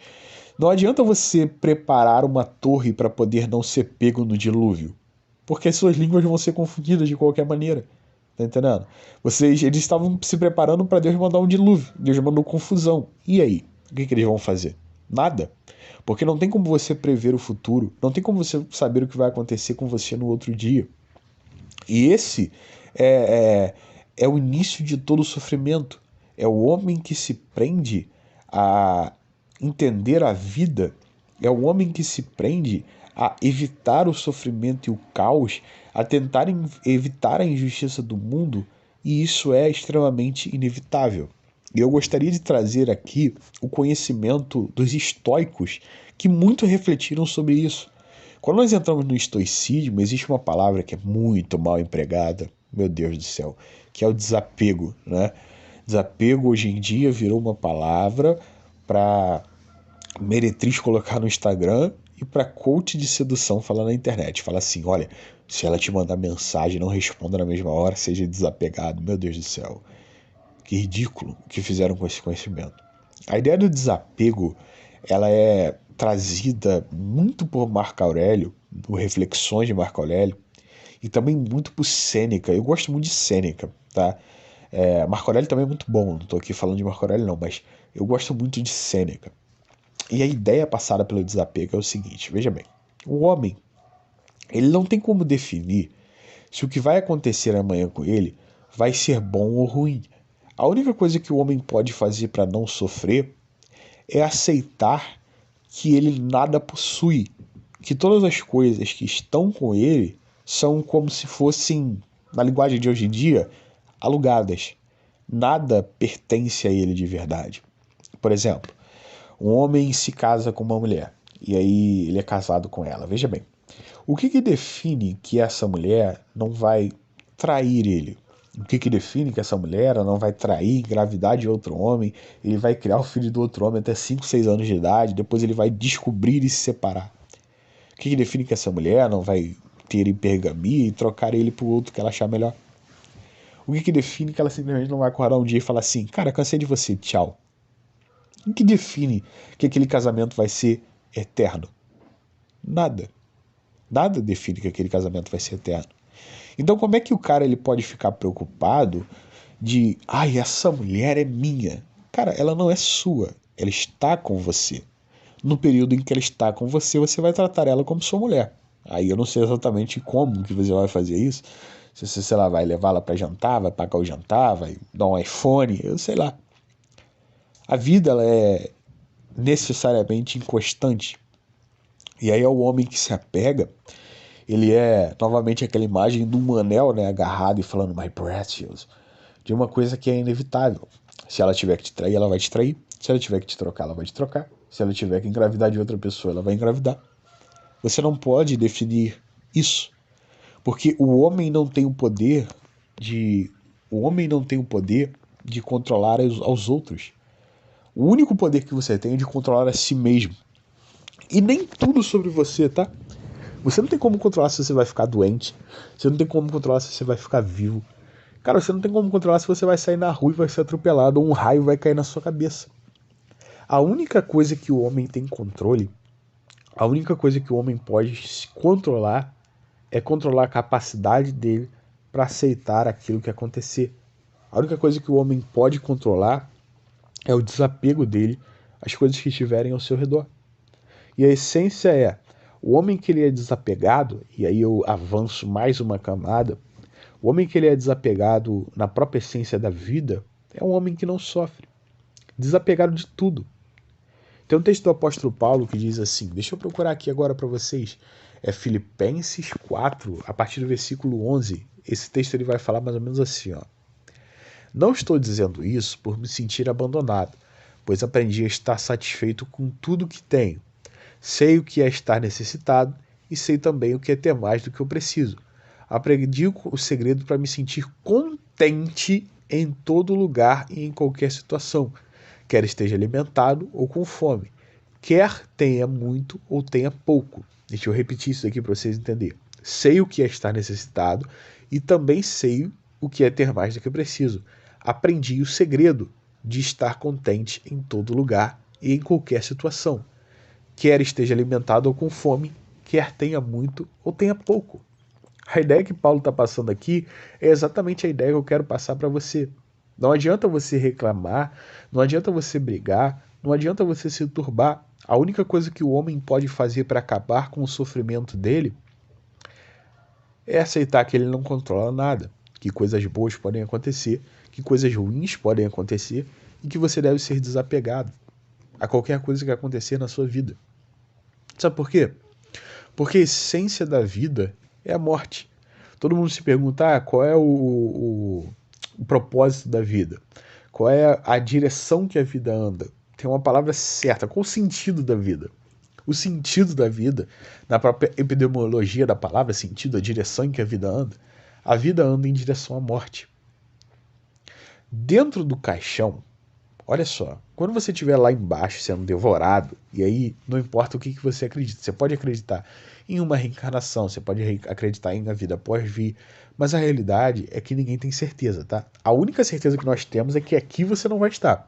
não adianta você preparar uma torre para poder não ser pego no dilúvio, porque as suas línguas vão ser confundidas de qualquer maneira. Tá entendendo? Eles estavam se preparando para Deus mandar um dilúvio. Deus mandou confusão. E aí? O que eles vão fazer? Nada. Porque não tem como você prever o futuro. Não tem como você saber o que vai acontecer com você no outro dia. E esse é o início de todo o sofrimento. É o homem que se prende a entender a vida, é o homem que se prende a evitar o sofrimento e o caos, a tentar evitar a injustiça do mundo, e isso é extremamente inevitável. E eu gostaria de trazer aqui o conhecimento dos estoicos que muito refletiram sobre isso. Quando nós entramos no estoicismo, existe uma palavra que é muito mal empregada, meu Deus do céu, que é o desapego, né? Desapego hoje em dia virou uma palavra para meretriz colocar no Instagram e para coach de sedução falar na internet. Fala assim, olha, se ela te mandar mensagem, não responda na mesma hora, seja desapegado. Meu Deus do céu, que ridículo o que fizeram com esse conhecimento. A ideia do desapego, ela é trazida muito por Marco Aurélio, por reflexões de Marco Aurélio, e também muito por Sêneca. Eu gosto muito de Sêneca, tá? Marco Aurélio também é muito bom, não estou aqui falando de Marco Aurélio não, mas eu gosto muito de Sêneca. E a ideia passada pelo desapego é o seguinte, veja bem, o homem, ele não tem como definir se o que vai acontecer amanhã com ele vai ser bom ou ruim. A única coisa que o homem pode fazer para não sofrer é aceitar que ele nada possui, que todas as coisas que estão com ele são como se fossem, na linguagem de hoje em dia, alugadas. Nada pertence a ele de verdade. Por exemplo, um homem se casa com uma mulher e aí ele é casado com ela. Veja bem, o que define que essa mulher não vai trair ele? O que define que essa mulher não vai trair, engravidar de outro homem, ele vai criar o filho do outro homem até 5, 6 anos de idade, depois ele vai descobrir e se separar? O que define que essa mulher não vai ter hipergamia e trocar ele por outro que ela achar melhor? O que define que ela simplesmente não vai acordar um dia e falar assim, cara, cansei de você, tchau? O que define que aquele casamento vai ser eterno? Nada. Nada define que aquele casamento vai ser eterno. Então como é que o cara ele pode ficar preocupado de, ai, essa mulher é minha? Cara, ela não é sua, ela está com você. No período em que ela está com você, você vai tratar ela como sua mulher. Aí eu não sei exatamente como que você vai fazer isso. Se você, sei lá, vai levá-la para jantar, vai pagar o jantar, vai dar um iPhone, eu sei lá. A vida ela é necessariamente inconstante. E aí é o homem que se apega, ele é novamente aquela imagem de um anel, né, agarrado e falando my precious, de uma coisa que é inevitável. Se ela tiver que te trair, ela vai te trair. Se ela tiver que te trocar, ela vai te trocar. Se ela tiver que engravidar de outra pessoa, ela vai engravidar. Você não pode definir isso, porque o homem não tem o poder de controlar aos outros. O único poder que você tem é de controlar a si mesmo. E nem tudo sobre você, tá? Você não tem como controlar se você vai ficar doente. Você não tem como controlar se você vai ficar vivo. Cara, você não tem como controlar se você vai sair na rua e vai ser atropelado ou um raio vai cair na sua cabeça. A única coisa que o homem tem controle, a única coisa que o homem pode se controlar é controlar a capacidade dele para aceitar aquilo que acontecer. A única coisa que o homem pode controlar é o desapego dele às coisas que estiverem ao seu redor. E a essência é, o homem que ele é desapegado, e aí eu avanço mais uma camada, o homem que ele é desapegado na própria essência da vida é um homem que não sofre, desapegado de tudo. Tem um texto do apóstolo Paulo que diz assim, deixa eu procurar aqui agora para vocês, é Filipenses 4, a partir do versículo 11, esse texto ele vai falar mais ou menos assim, ó. Não estou dizendo isso por me sentir abandonado, pois aprendi a estar satisfeito com tudo que tenho. Sei o que é estar necessitado e sei também o que é ter mais do que eu preciso. Aprendi o segredo para me sentir contente em todo lugar e em qualquer situação, quer esteja alimentado ou com fome, quer tenha muito ou tenha pouco. Deixa eu repetir isso aqui para vocês entenderem. Sei o que é estar necessitado e também sei o que é ter mais do que eu preciso. Aprendi o segredo de estar contente em todo lugar e em qualquer situação, quer esteja alimentado ou com fome, quer tenha muito ou tenha pouco. A ideia que Paulo está passando aqui é exatamente a ideia que eu quero passar para você. Não adianta você reclamar, não adianta você brigar, não adianta você se turbar. A única coisa que o homem pode fazer para acabar com o sofrimento dele é aceitar que ele não controla nada, que coisas boas podem acontecer, que coisas ruins podem acontecer e que você deve ser desapegado a qualquer coisa que acontecer na sua vida. Sabe por quê? Porque a essência da vida é a morte. Todo mundo se pergunta qual é o propósito da vida. Qual é a direção que a vida anda? Tem uma palavra certa. Qual o sentido da vida? O sentido da vida, na própria epidemiologia da palavra sentido, a direção em que a vida anda em direção à morte. Dentro do caixão, olha só, quando você estiver lá embaixo sendo devorado, e aí não importa o que você acredita, você pode acreditar em uma reencarnação, você pode acreditar em a vida após vir, mas a realidade é que ninguém tem certeza, tá? A única certeza que nós temos é que aqui você não vai estar,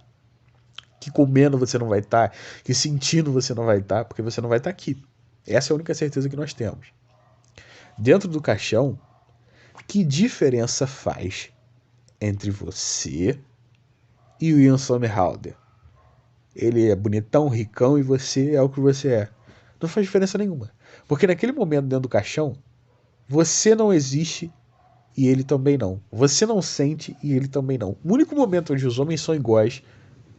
que comendo você não vai estar, que sentindo você não vai estar, porque você não vai estar aqui. Essa é a única certeza que nós temos. Dentro do caixão, que diferença faz entre você e o Ian Somerhalder? Ele é bonitão, ricão, e você é o que você é. Não faz diferença nenhuma. Porque naquele momento dentro do caixão, você não existe e ele também não. Você não sente e ele também não. O único momento onde os homens são iguais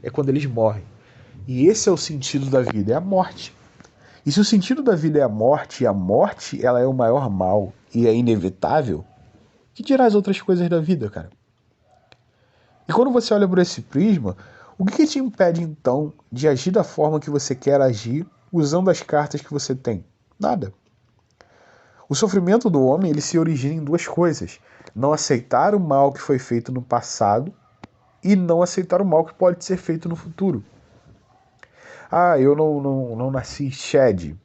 é quando eles morrem. E esse é o sentido da vida, é a morte. E se o sentido da vida é a morte, e a morte ela é o maior mal e é inevitável, que dirá as outras coisas da vida, cara? E quando você olha por esse prisma, o que te impede então de agir da forma que você quer agir usando as cartas que você tem? Nada. O sofrimento do homem ele se origina em duas coisas: não aceitar o mal que foi feito no passado e não aceitar o mal que pode ser feito no futuro. Ah, eu não nasci Shed.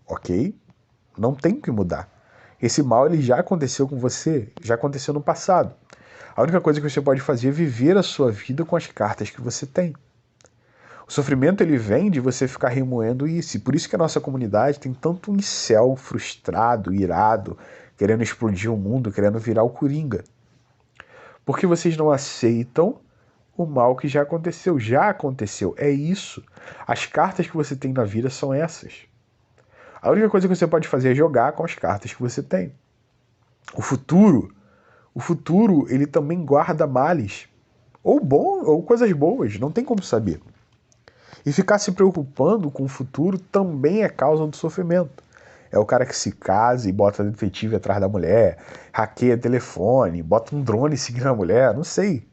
Ok, não tem que mudar. Esse mal ele já aconteceu com você, já aconteceu no passado. A única coisa que você pode fazer é viver a sua vida com as cartas que você tem. O sofrimento ele vem de você ficar remoendo isso. E por isso que a nossa comunidade tem tanto um incel frustrado, irado, querendo explodir o mundo, querendo virar o Coringa. Porque vocês não aceitam o mal que já aconteceu. Já aconteceu. É isso. As cartas que você tem na vida são essas. A única coisa que você pode fazer é jogar com as cartas que você tem. O futuro, ele também guarda males. Ou bom, ou coisas boas. Não tem como saber. E ficar se preocupando com o futuro também é causa do sofrimento. É o cara que se casa e bota detetive atrás da mulher, hackeia telefone, bota um drone seguindo a mulher, não sei.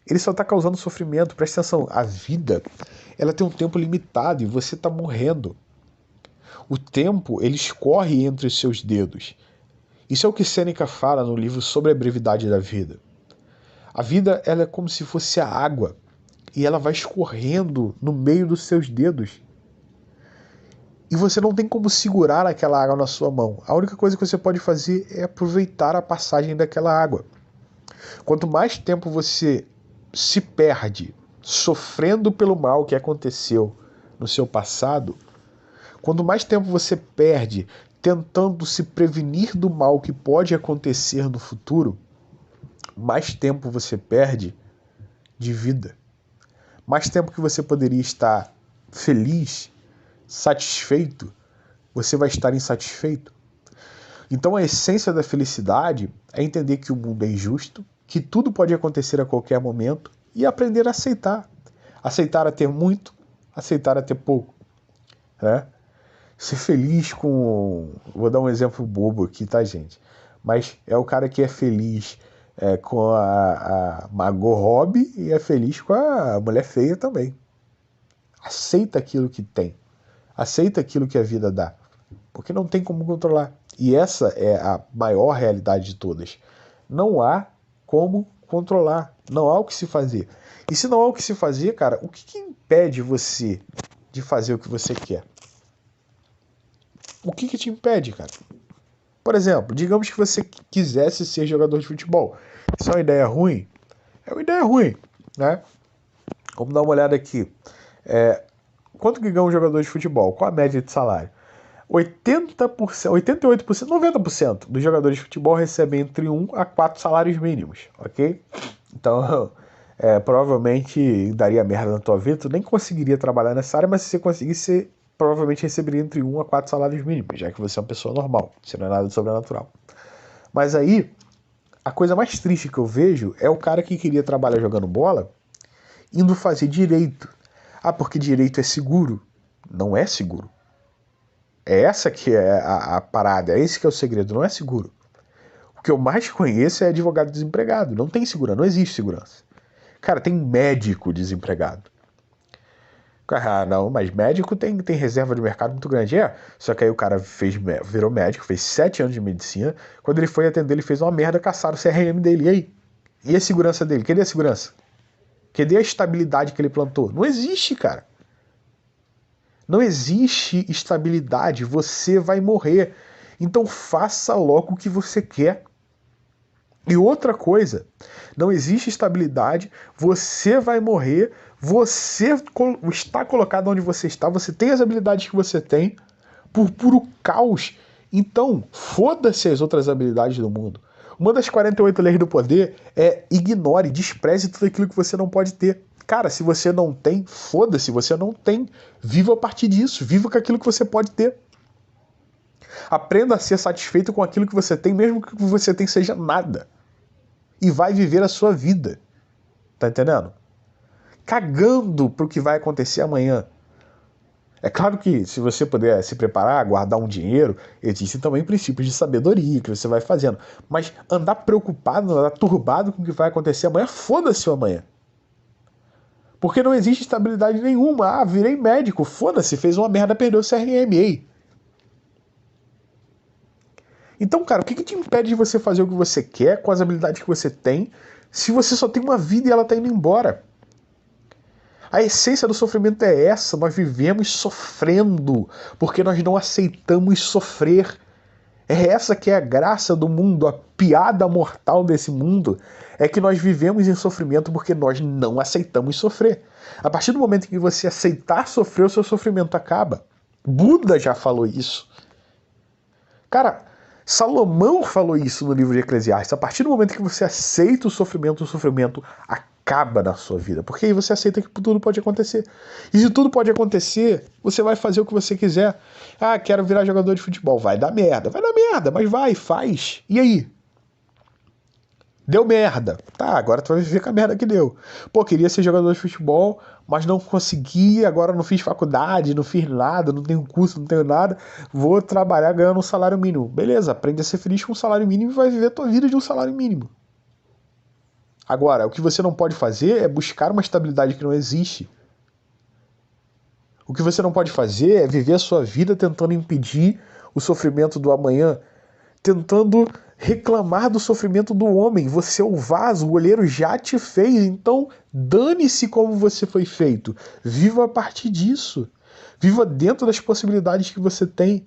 Ele só está causando sofrimento. Presta atenção, a vida ela tem um tempo limitado e você está morrendo. O tempo ele escorre entre os seus dedos. Isso é o que Sêneca fala no livro Sobre a Brevidade da Vida. A vida ela é como se fosse a água. E ela vai escorrendo no meio dos seus dedos. E você não tem como segurar aquela água na sua mão. A única coisa que você pode fazer é aproveitar a passagem daquela água. Quanto mais tempo você se perde sofrendo pelo mal que aconteceu no seu passado, quanto mais tempo você perde tentando se prevenir do mal que pode acontecer no futuro, mais tempo você perde de vida. Mais tempo que você poderia estar feliz, satisfeito, você vai estar insatisfeito. Então a essência da felicidade é entender que o mundo é injusto, que tudo pode acontecer a qualquer momento e aprender a aceitar. Aceitar a ter muito, aceitar a ter pouco. Né? Ser feliz com... Vou dar um exemplo bobo aqui, tá, gente? Mas é o cara que é feliz com a Margot Robbie e é feliz com a mulher feia também. Aceita aquilo que tem. Aceita aquilo que a vida dá. Porque não tem como controlar. E essa é a maior realidade de todas. Não há como controlar. Não há o que se fazer. E se não há o que se fazer, cara, o que impede você de fazer o que você quer? O que te impede, cara? Por exemplo, digamos que você quisesse ser jogador de futebol. Isso é uma ideia ruim? É uma ideia ruim, né? Vamos dar uma olhada aqui. Quanto que ganha um jogador de futebol? Qual a média de salário? 80%, 88%, 90% dos jogadores de futebol recebem entre 1 a 4 salários mínimos, ok? Então, provavelmente daria merda na tua vida, tu nem conseguiria trabalhar nessa área, mas se você conseguisse, provavelmente receberia entre 1 a 4 salários mínimos, já que você é uma pessoa normal, você não é nada sobrenatural. Mas aí, a coisa mais triste que eu vejo é o cara que queria trabalhar jogando bola, indo fazer direito. Ah, porque direito é seguro. Não é seguro. É essa que é a parada, é esse que é o segredo, não é seguro. O que eu mais conheço é advogado desempregado. Não tem segurança, não existe segurança. Cara, tem médico desempregado. Ah, não, mas médico tem reserva de mercado muito grande. Só que aí o cara virou médico, fez 7 anos de medicina. Quando ele foi atender, ele fez uma merda, caçaram o CRM dele. E aí? E a segurança dele? Cadê a segurança? Cadê a estabilidade que ele plantou? Não existe, cara. Não existe estabilidade. Você vai morrer. Então faça logo o que você quer. E outra coisa, não existe estabilidade, você vai morrer, você está colocado onde você está, você tem as habilidades que você tem, por puro caos. Então, foda-se as outras habilidades do mundo. Uma das 48 leis do poder é ignore, despreze tudo aquilo que você não pode ter. Cara, se você não tem, foda-se, você não tem. Viva a partir disso, viva com aquilo que você pode ter. Aprenda a ser satisfeito com aquilo que você tem, mesmo que o que você tem seja nada. E vai viver a sua vida. Tá entendendo? Cagando pro que vai acontecer amanhã. É claro que se você puder se preparar, guardar um dinheiro, existem também princípios de sabedoria que você vai fazendo. Mas andar preocupado, andar turbado com o que vai acontecer amanhã, foda-se o amanhã. Porque não existe estabilidade nenhuma. Ah, virei médico, foda-se, fez uma merda, perdeu o CRMA. Então, cara, o que te impede de você fazer o que você quer com as habilidades que você tem, se você só tem uma vida e ela tá indo embora? A essência do sofrimento é essa, nós vivemos sofrendo, porque nós não aceitamos sofrer. É essa que é a graça do mundo, a piada mortal desse mundo, é que nós vivemos em sofrimento porque nós não aceitamos sofrer. A partir do momento em que você aceitar sofrer, o seu sofrimento acaba. Buda já falou isso. Cara, Salomão falou isso no livro de Eclesiastes. A partir do momento que você aceita o sofrimento acaba na sua vida. Porque aí você aceita que tudo pode acontecer. E se tudo pode acontecer, você vai fazer o que você quiser. Ah, quero virar jogador de futebol. Vai dar merda, mas vai, faz. E aí? Deu merda. Tá, agora tu vai viver com a merda que deu. Pô, queria ser jogador de futebol, mas não consegui, agora não fiz faculdade, não fiz nada, não tenho curso, não tenho nada. Vou trabalhar ganhando um salário mínimo. Beleza, aprende a ser feliz com um salário mínimo e vai viver a tua vida de um salário mínimo. Agora, o que você não pode fazer é buscar uma estabilidade que não existe. O que você não pode fazer é viver a sua vida tentando impedir o sofrimento do amanhã, tentando reclamar do sofrimento do homem. Você é o vaso, o olheiro já te fez, então dane-se como você foi feito. Viva a partir disso. Viva dentro das possibilidades que você tem.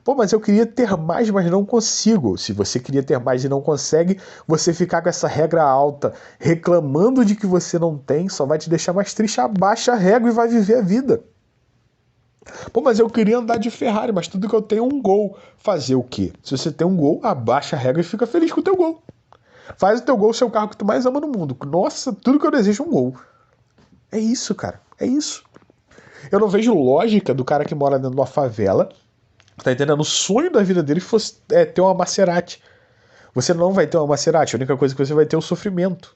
Pô, mas eu queria ter mais, mas não consigo. Se você queria ter mais e não consegue, você ficar com essa regra alta, reclamando de que você não tem, só vai te deixar mais triste. Abaixa a régua e vai viver a vida. Pô, mas eu queria andar de Ferrari, mas tudo que eu tenho é um Gol. Fazer o quê? Se você tem um Gol, abaixa a régua e fica feliz com o teu Gol. Faz o teu Gol ser o carro que tu mais ama no mundo. Nossa, tudo que eu desejo é um Gol. É isso, cara. É isso. Eu não vejo lógica do cara que mora dentro de uma favela, tá entendendo? O sonho da vida dele fosse ter uma Maserati. Você não vai ter uma Maserati. A única coisa que você vai ter é o sofrimento.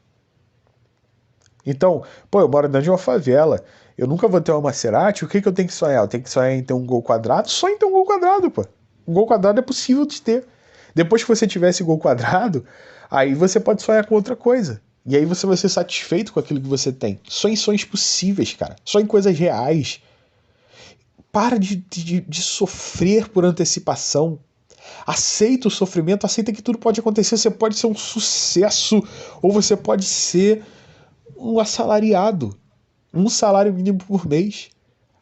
Então, pô, eu moro dentro de uma favela. Eu nunca vou ter uma Maserati. O que eu tenho que sonhar? Eu tenho que sonhar em ter um Gol quadrado? Sonha em ter um Gol quadrado, pô. Um Gol quadrado é possível de ter. Depois que você tiver esse Gol quadrado, aí você pode sonhar com outra coisa. E aí você vai ser satisfeito com aquilo que você tem. Sonhe em sonhos possíveis, cara. Sonhe em coisas reais. Para de sofrer por antecipação. Aceita o sofrimento, aceita que tudo pode acontecer. Você pode ser um sucesso ou você pode ser um assalariado. Um salário mínimo por mês.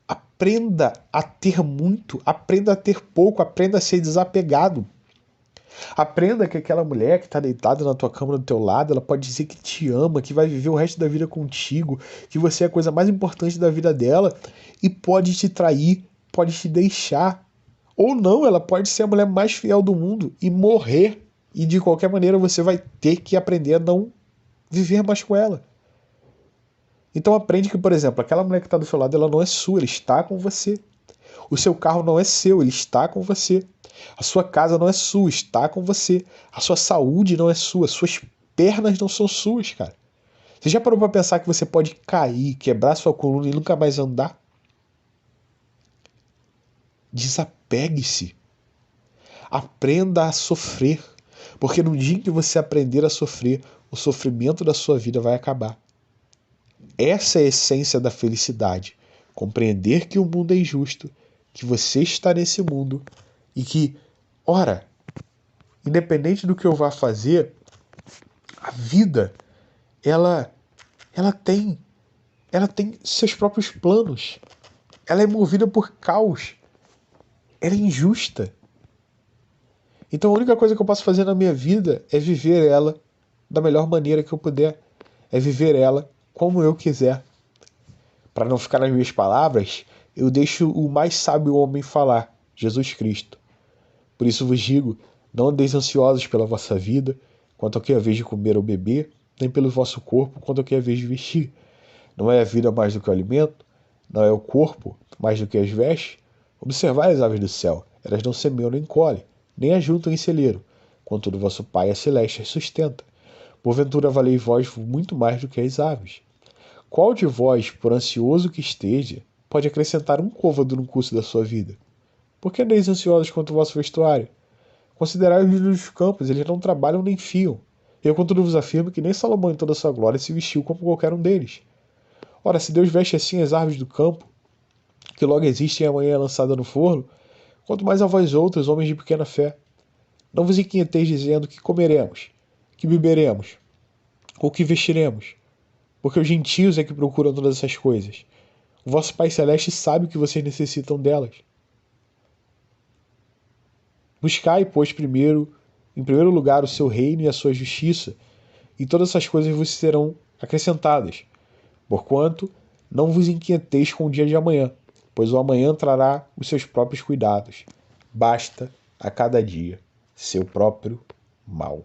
Aprenda a ter muito, aprenda a ter pouco, aprenda a ser desapegado. Aprenda que aquela mulher que está deitada na tua cama do teu lado, ela pode dizer que te ama, que vai viver o resto da vida contigo, que você é a coisa mais importante da vida dela e pode te trair, pode te deixar. Ou não, ela pode ser a mulher mais fiel do mundo e morrer. E de qualquer maneira você vai ter que aprender a não viver mais com ela. Então aprende que, por exemplo, aquela mulher que está do seu lado, ela não é sua, ela está com você. O seu carro não é seu, ele está com você. A sua casa não é sua, está com você. A sua saúde não é sua, suas pernas não são suas, cara. Você já parou para pensar que você pode cair, quebrar sua coluna e nunca mais andar? Desapegue-se. Aprenda a sofrer. Porque no dia em que você aprender a sofrer, o sofrimento da sua vida vai acabar. Essa é a essência da felicidade. Compreender que o mundo é injusto, que você está nesse mundo e que, ora, independente do que eu vá fazer, a vida, ela, ela tem, ela tem seus próprios planos. Ela é movida por caos. Ela é injusta. Então a única coisa que eu posso fazer na minha vida é viver ela da melhor maneira que eu puder. É viver ela como eu quiser. Para não ficar nas minhas palavras, eu deixo o mais sábio homem falar, Jesus Cristo. Por isso vos digo, não andeis ansiosos pela vossa vida, quanto ao que é a vez de comer ou beber, nem pelo vosso corpo, quanto ao que é a vez de vestir. Não é a vida mais do que o alimento? Não é o corpo mais do que as vestes? Observai as aves do céu, elas não semeiam nem colhem, nem ajuntam em celeiro, contudo vosso Pai é celeste as sustenta. Porventura valeis vós muito mais do que as aves. Qual de vós, por ansioso que esteja, pode acrescentar um côvado no curso da sua vida? Por que andeis ansiosos quanto o vosso vestuário? Considerai os lírios dos campos, eles não trabalham nem fiam. Eu, contudo, vos afirmo que nem Salomão em toda a sua glória se vestiu como qualquer um deles. Ora, se Deus veste assim as árvores do campo, que logo existem e amanhã é lançada no forno, quanto mais a vós outros, homens de pequena fé. Não vos inquieteis dizendo que comeremos, que beberemos, ou que vestiremos, porque os gentios é que procuram todas essas coisas. O vosso Pai Celeste sabe o que vocês necessitam delas. Buscai, pois, em primeiro lugar, o seu reino e a sua justiça, e todas essas coisas vos serão acrescentadas. Porquanto, não vos inquieteis com o dia de amanhã, pois o amanhã trará os seus próprios cuidados. Basta a cada dia seu próprio mal.